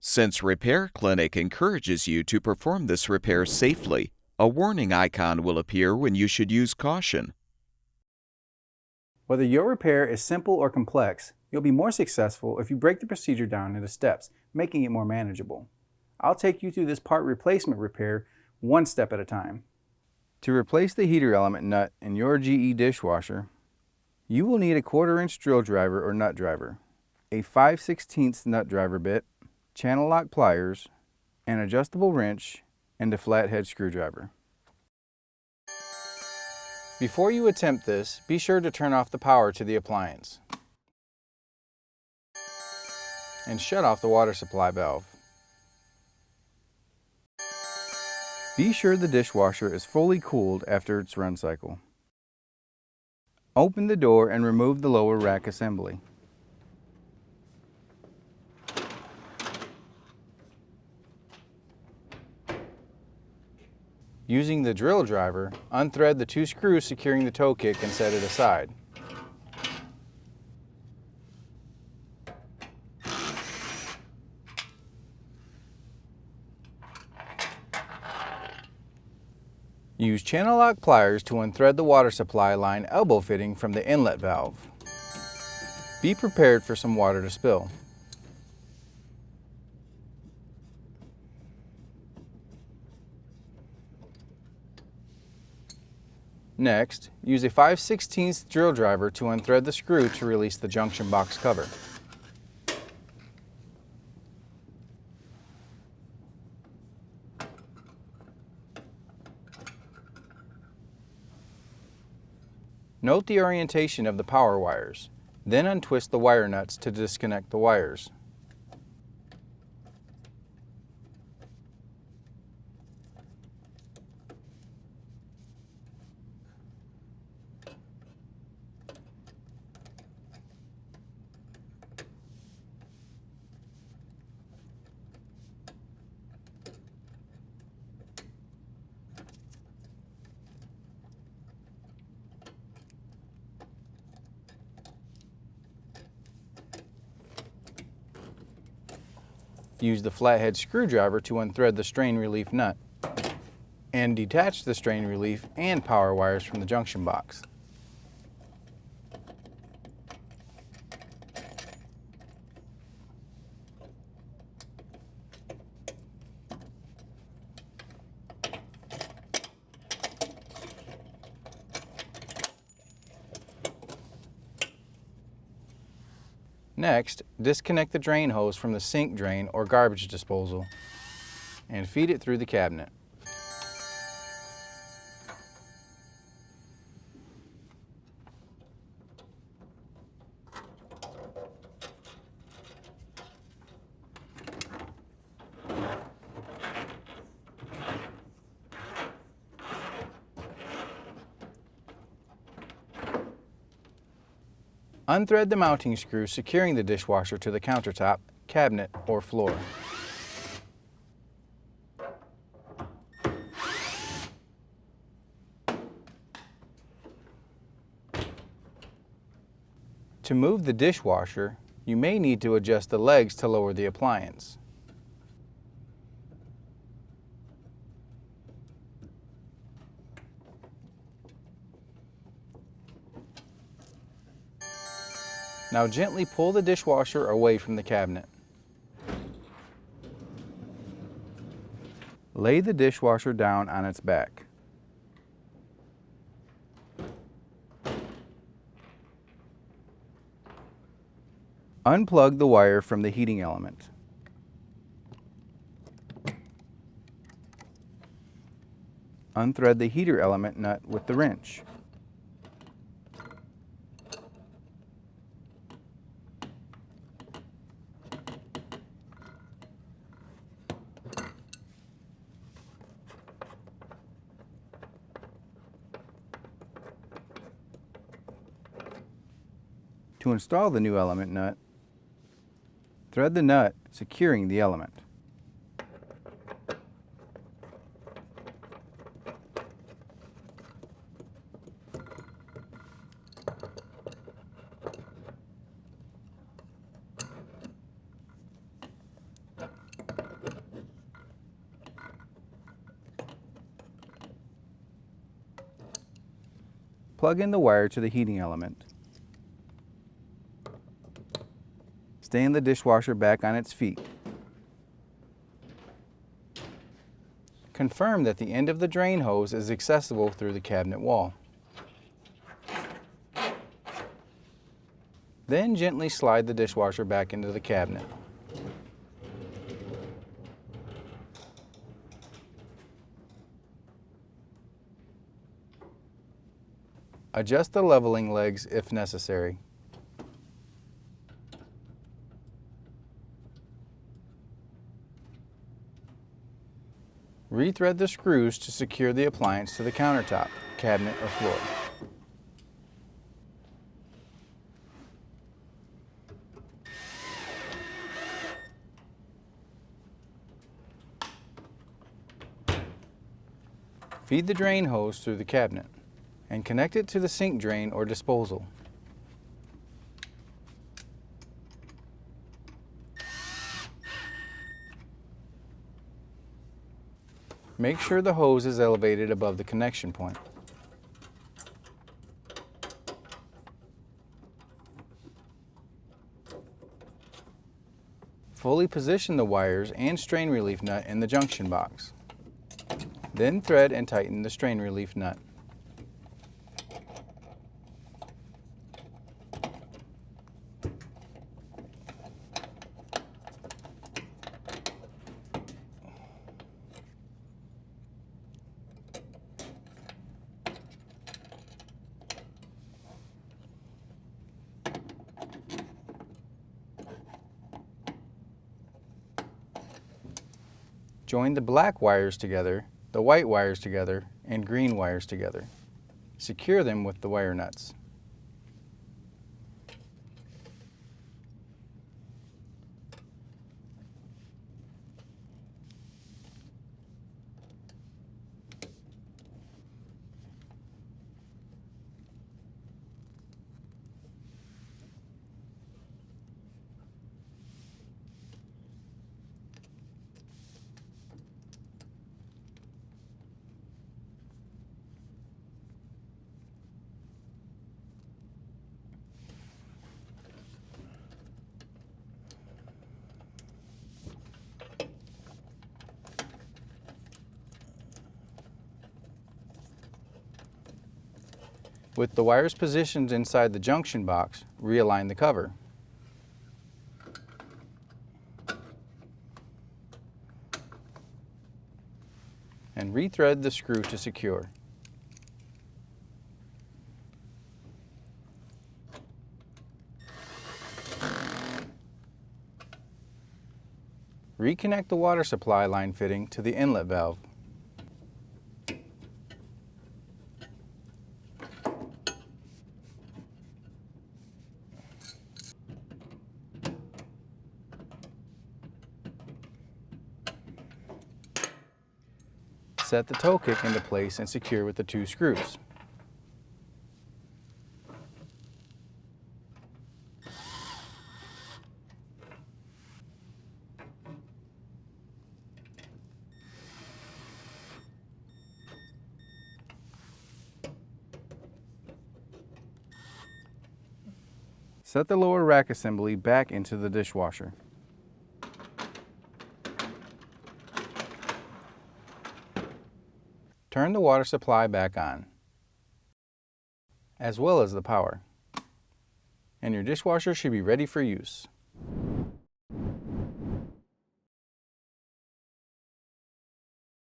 Since Repair Clinic encourages you to perform this repair safely, a warning icon will appear when you should use caution. Whether your repair is simple or complex, you'll be more successful if you break the procedure down into steps, making it more manageable. I'll take you through this part replacement repair one step at a time. To replace the heater element nut in your GE dishwasher, you will need a 1/4-inch drill driver or nut driver, a 5/16 nut driver bit, channel lock pliers, an adjustable wrench, and a flathead screwdriver. Before you attempt this, be sure to turn off the power to the appliance and shut off the water supply valve. Be sure the dishwasher is fully cooled after its run cycle. Open the door and remove the lower rack assembly. Using the drill driver, unthread the 2 screws securing the toe kick and set it aside. Use channel lock pliers to unthread the water supply line elbow fitting from the inlet valve. Be prepared for some water to spill. Next, use a 5/16 drill driver to unthread the screw to release the junction box cover. Note the orientation of the power wires, then untwist the wire nuts to disconnect the wires. Use the flathead screwdriver to unthread the strain relief nut and detach the strain relief and power wires from the junction box. Next, disconnect the drain hose from the sink drain or garbage disposal and feed it through the cabinet. Unthread the mounting screw securing the dishwasher to the countertop, cabinet, or floor. To move the dishwasher, you may need to adjust the legs to lower the appliance. Now gently pull the dishwasher away from the cabinet. Lay the dishwasher down on its back. Unplug the wire from the heating element. Unthread the heater element nut with the wrench. To install the new element nut, thread the nut securing the element. Plug in the wire to the heating element. Stand the dishwasher back on its feet. Confirm that the end of the drain hose is accessible through the cabinet wall. Then gently slide the dishwasher back into the cabinet. Adjust the leveling legs if necessary. Rethread the screws to secure the appliance to the countertop, cabinet, or floor. Feed the drain hose through the cabinet and connect it to the sink drain or disposal. Make sure the hose is elevated above the connection point. Fully position the wires and strain relief nut in the junction box. Then thread and tighten the strain relief nut. Join the black wires together, the white wires together, and green wires together. Secure them with the wire nuts. With the wires positioned inside the junction box, realign the cover. And rethread the screw to secure. Reconnect the water supply line fitting to the inlet valve. Set the toe kick into place and secure with the 2 screws. Set the lower rack assembly back into the dishwasher. Turn the water supply back on, as well as the power, and your dishwasher should be ready for use.